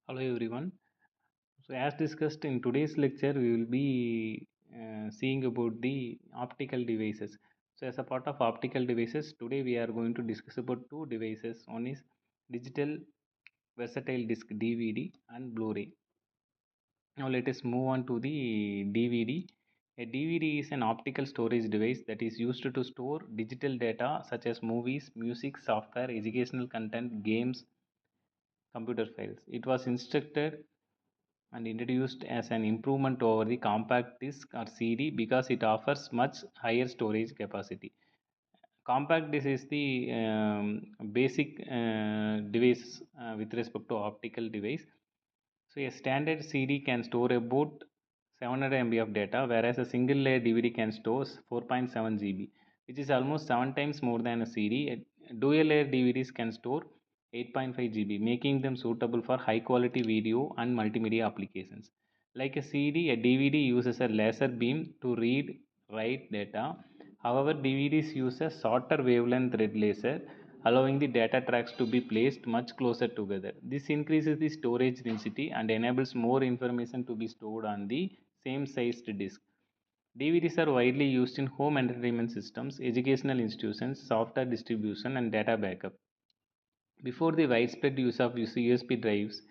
Hello everyone. So as discussed in today's lecture, we will be seeing about the optical devices. So as a part of optical devices, today we are going to discuss about two devices. One is digital versatile disc DVD and Blu-ray. Now let us move on to the DVD. A DVD is an optical storage device that is used to store digital data such as movies, music, software, educational content, games, computer files. It was instructed and introduced as an improvement over the compact disc or CD because it offers much higher storage capacity. Compact disc is the basic device with respect to optical device. So a standard CD can store about 700 MB of data, whereas a single layer DVD can store 4.7 GB, which is almost 7 times more than a CD. Dual layer DVDs can store 8.5 GB, making them suitable for high quality video and multimedia applications. Like a CD, a DVD uses a laser beam to read, write data. However, DVDs use a shorter wavelength red laser, allowing the data tracks to be placed much closer together. This increases the storage density and enables more information to be stored on the same sized disk. DVDs are widely used in home entertainment systems, educational institutions, software distribution, and data backup. Before the widespread use of USB drives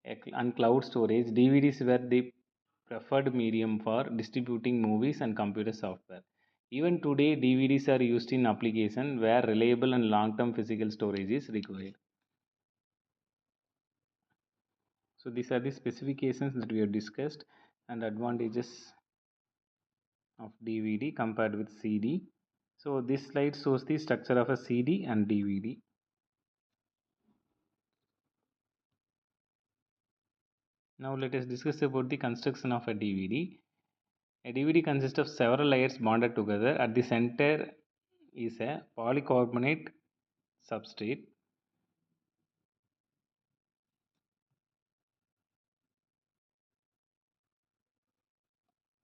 and cloud storage, DVDs were the preferred medium for distributing movies and computer software. Even today, DVDs are used in applications where reliable and long-term physical storage is required. So these are the specifications that we have discussed and advantages of DVD compared with CD. So this slide shows the structure of a CD and DVD. Now let us discuss about the construction of a DVD. A DVD consists of several layers bonded together. At the center is a polycarbonate substrate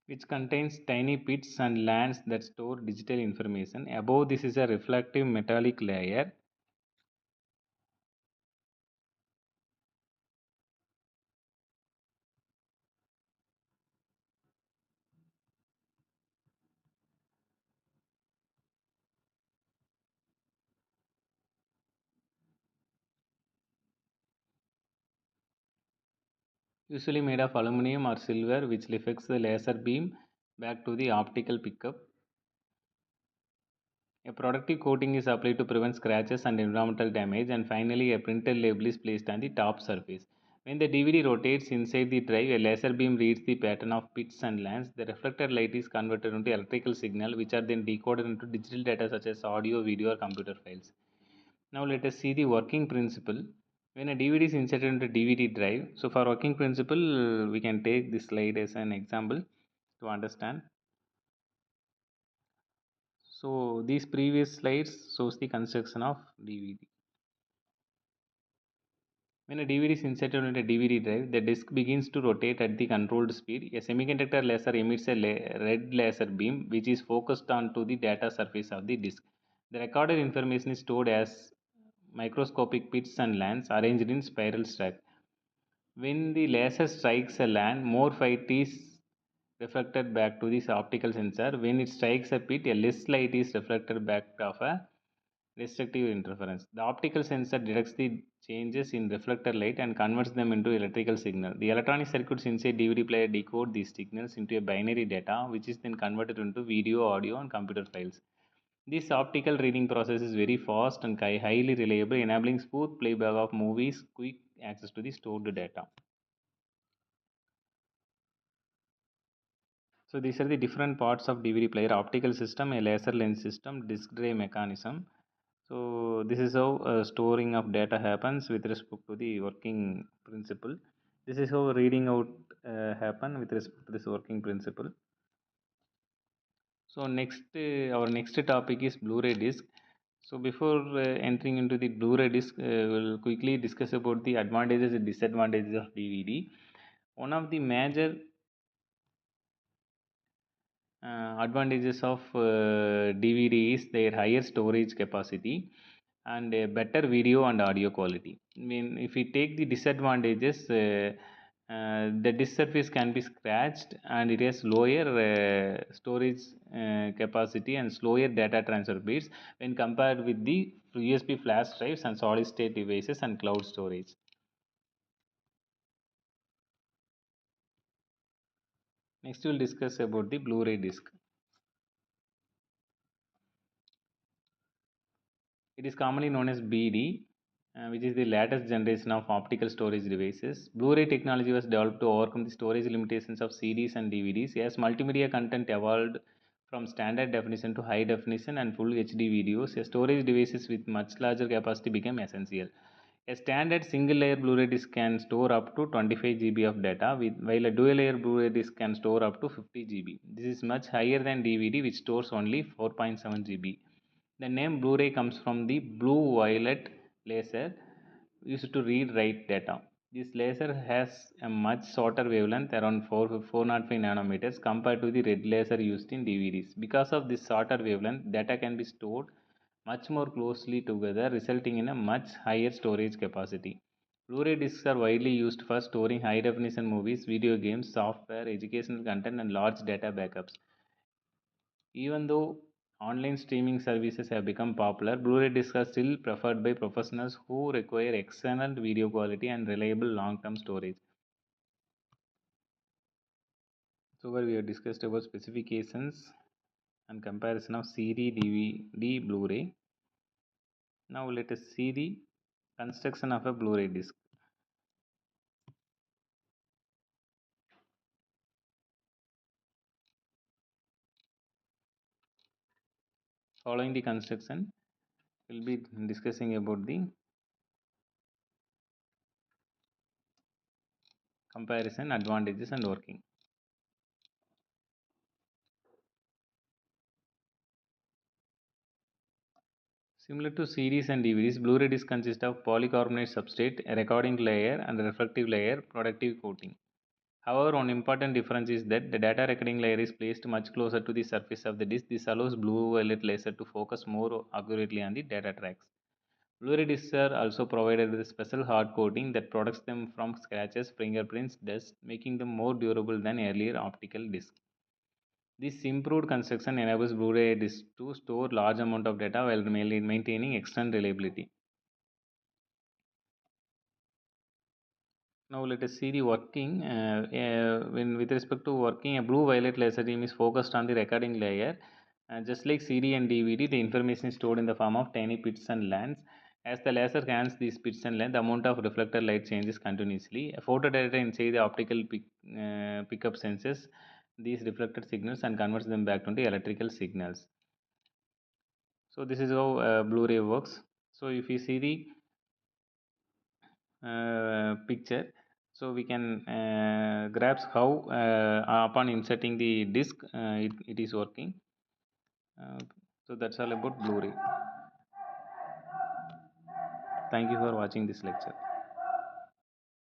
which contains tiny pits and lands that store digital information. Above this is a reflective metallic layer. Usually made of aluminum or silver, which reflects the laser beam back to the optical pickup. A protective coating is applied to prevent scratches and environmental damage, and finally, a printed label is placed on the top surface. When the DVD rotates inside the drive, a laser beam reads the pattern of pits and lands. The reflected light is converted into electrical signal, which are then decoded into digital data such as audio, video, or computer files. Now, let us see the working principle. When a DVD is inserted into DVD drive, so for working principle, we can take this slide as an example to understand. So these previous slides shows the construction of DVD. When a DVD is inserted into a DVD drive, the disk begins to rotate at the controlled speed. A semiconductor laser emits a red laser beam which is focused onto the data surface of the disk. The recorded information is stored as microscopic pits and lands arranged in spiral stack. When the laser strikes a land, more light is reflected back to this optical sensor. When it strikes a pit, a less light is reflected back of a destructive interference. The optical sensor detects the changes in reflected light and converts them into electrical signal. The electronic circuits inside DVD player decode these signals into a binary data, which is then converted into video, audio, and computer files. This optical reading process is very fast and highly reliable, enabling smooth playback of movies, quick access to the stored data. So these are the different parts of DVD player: optical system, a laser lens system, disk drive mechanism. So this is how storing of data happens with respect to the working principle. This is how reading out happen with respect to this working principle. So next, our next topic is Blu-ray disc. So before entering into the Blu-ray disc, we'll quickly discuss about the advantages and disadvantages of DVD. One of the major advantages of DVD is their higher storage capacity. and a better video and audio quality. I mean, if we take the disadvantages, the disk surface can be scratched and it has lower storage capacity and slower data transfer speeds when compared with the USB flash drives and solid state devices and cloud storage. Next, we'll discuss about the Blu-ray disc. It is commonly known as BD, which is the latest generation of optical storage devices. Blu-ray technology was developed to overcome the storage limitations of CDs and DVDs as multimedia content evolved from standard definition to high definition and full HD videos. Storage devices with much larger capacity became essential. A standard single layer Blu-ray disc can store up to 25 GB of data, while a dual layer Blu-ray disc can store up to 50 GB. This is much higher than DVD, which stores only 4.7 GB. The name Blu-ray comes from the blue-violet laser used to read write data. This laser has a much shorter wavelength, around 405 nanometers, compared to the red laser used in DVDs. Because of this shorter wavelength, data can be stored much more closely together, resulting in a much higher storage capacity. Blu-ray discs are widely used for storing high-definition movies, video games, software, educational content, and large data backups. Even though online streaming services have become popular, Blu-ray discs are still preferred by professionals who require excellent video quality and reliable long-term storage. So far we have discussed about specifications and comparison of CD, DVD, Blu-ray. Now let us see the construction of a Blu-ray disc. Following the construction, we'll be discussing about the comparison, advantages and working. Similar to CDs and DVDs, Blu-ray disc consists of polycarbonate substrate, a recording layer, and a reflective layer, protective coating. However, one important difference is that the data recording layer is placed much closer to the surface of the disk. This allows blue-violet laser to focus more accurately on the data tracks. Blu-ray discs are also provided with a special hard coating that protects them from scratches, fingerprints, dust, making them more durable than earlier optical discs. This improved construction enables Blu-ray discs to store large amount of data while maintaining external reliability. Now let us see the working. When with respect to working, a blue-violet laser beam is focused on the recording layer. Just like CD and DVD, the information is stored in the form of tiny pits and lands. As the laser scans these pits and lands, the amount of reflected light changes continuously. A photodetector inside the optical pickup senses these reflected signals and converts them back into electrical signals. So this is how Blu-ray works. So if you see the picture, so we can grasp how upon inserting the disc it is working. So that's all about Blu-ray. Thank you for watching this lecture.